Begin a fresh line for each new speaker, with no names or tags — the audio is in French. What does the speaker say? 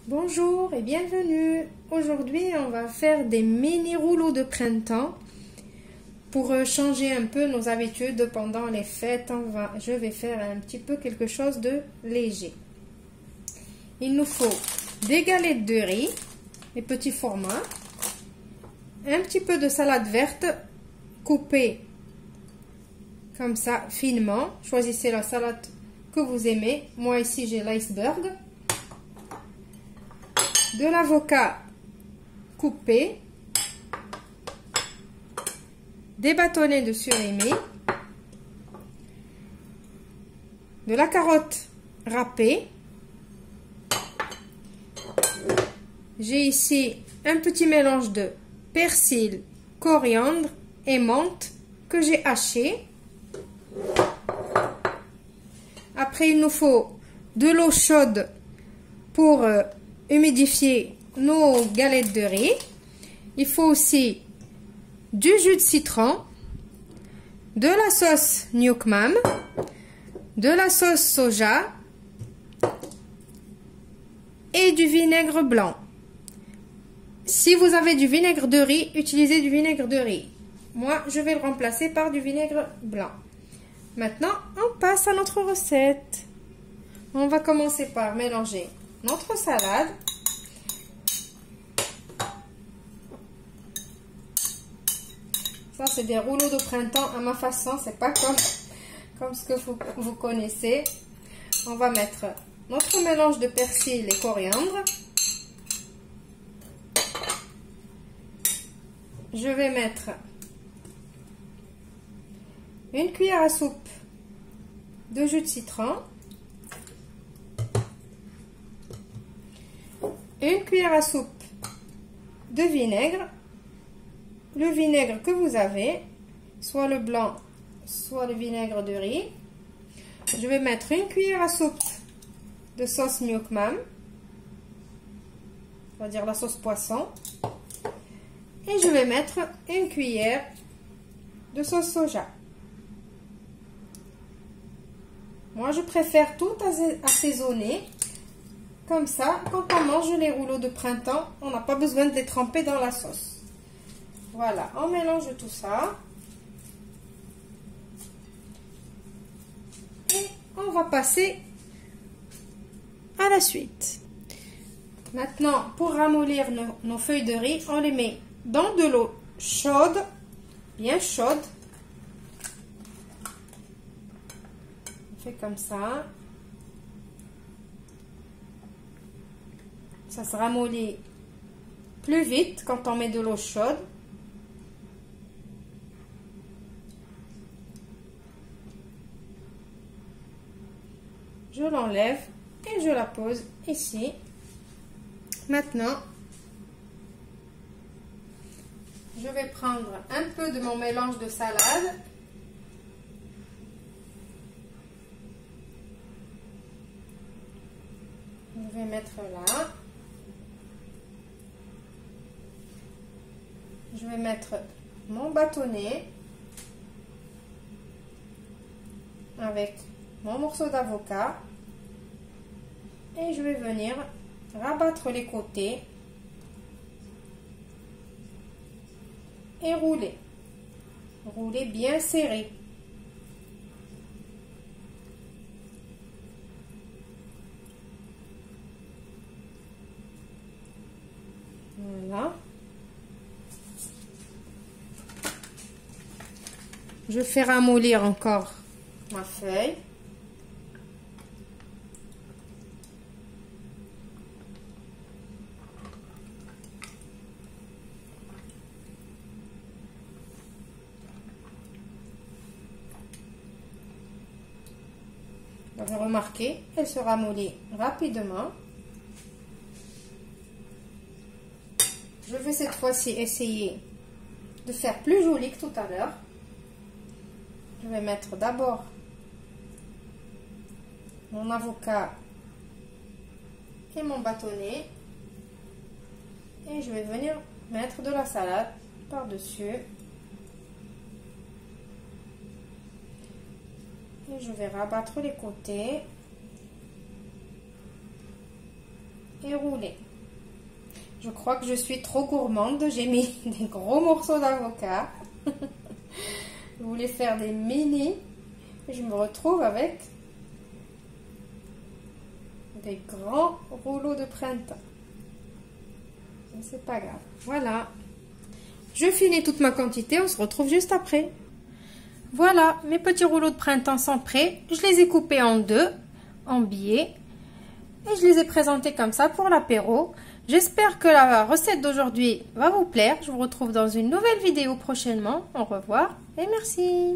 Bonjour et bienvenue. Aujourd'hui, on va faire des mini rouleaux de printemps pour changer un peu nos habitudes pendant les fêtes. Je vais faire un petit peu quelque chose de léger. Il nous faut des galettes de riz, les petits formats, un petit peu de salade verte coupée comme ça finement. Choisissez la salade que vous aimez. Moi ici j'ai l'iceberg. De l'avocat coupé, des bâtonnets de surimi, de la carotte râpée. J'ai ici un petit mélange de persil, coriandre et menthe que j'ai haché. Après, il nous faut de l'eau chaude pour humidifier nos galettes de riz. Il faut aussi du jus de citron, de la sauce Nuoc Mam, de la sauce soja et du vinaigre blanc. Si vous avez du vinaigre de riz, utilisez du vinaigre de riz. Moi, je vais le remplacer par du vinaigre blanc. Maintenant, on passe à notre recette. On va commencer par mélanger notre salade. Ça, c'est des rouleaux de printemps à ma façon. C'est pas comme ce que vous connaissez. On va mettre notre mélange de persil et coriandre. Je vais mettre une cuillère à soupe de jus de citron, une cuillère à soupe de vinaigre, le vinaigre que vous avez, soit le blanc, soit le vinaigre de riz. Je vais mettre une cuillère à soupe de sauce Nuoc Mam, on va dire la sauce poisson, et je vais mettre une cuillère de sauce soja. Moi, je préfère tout assaisonner. Comme ça, quand on mange les rouleaux de printemps, on n'a pas besoin de les tremper dans la sauce. Voilà, on mélange tout ça. Et on va passer à la suite. Maintenant, pour ramollir nos feuilles de riz, on les met dans de l'eau chaude, bien chaude. On fait comme ça. Ça se ramollit plus vite quand on met de l'eau chaude. Je l'enlève et je la pose ici. Maintenant, je vais prendre un peu de mon mélange de salade. Je vais mettre là. Je vais mettre mon bâtonnet avec mon morceau d'avocat et je vais venir rabattre les côtés et rouler. Rouler bien serré. Voilà. Je fais ramollir encore ma feuille. Vous avez remarqué, elle se ramollit rapidement. Je vais cette fois-ci essayer de faire plus joli que tout à l'heure. Je vais mettre d'abord mon avocat et mon bâtonnet. Et je vais venir mettre de la salade par-dessus. Et je vais rabattre les côtés. et rouler. Je crois que je suis trop gourmande, j'ai mis des gros morceaux d'avocat. Je voulais faire des mini, je me retrouve avec des grands rouleaux de printemps. C'est pas grave. Voilà. Je finis toute ma quantité, on se retrouve juste après. Voilà, mes petits rouleaux de printemps sont prêts. Je les ai coupés en deux, en billets. Et je les ai présentés comme ça pour l'apéro. J'espère que la recette d'aujourd'hui va vous plaire. Je vous retrouve dans une nouvelle vidéo prochainement. Au revoir et merci.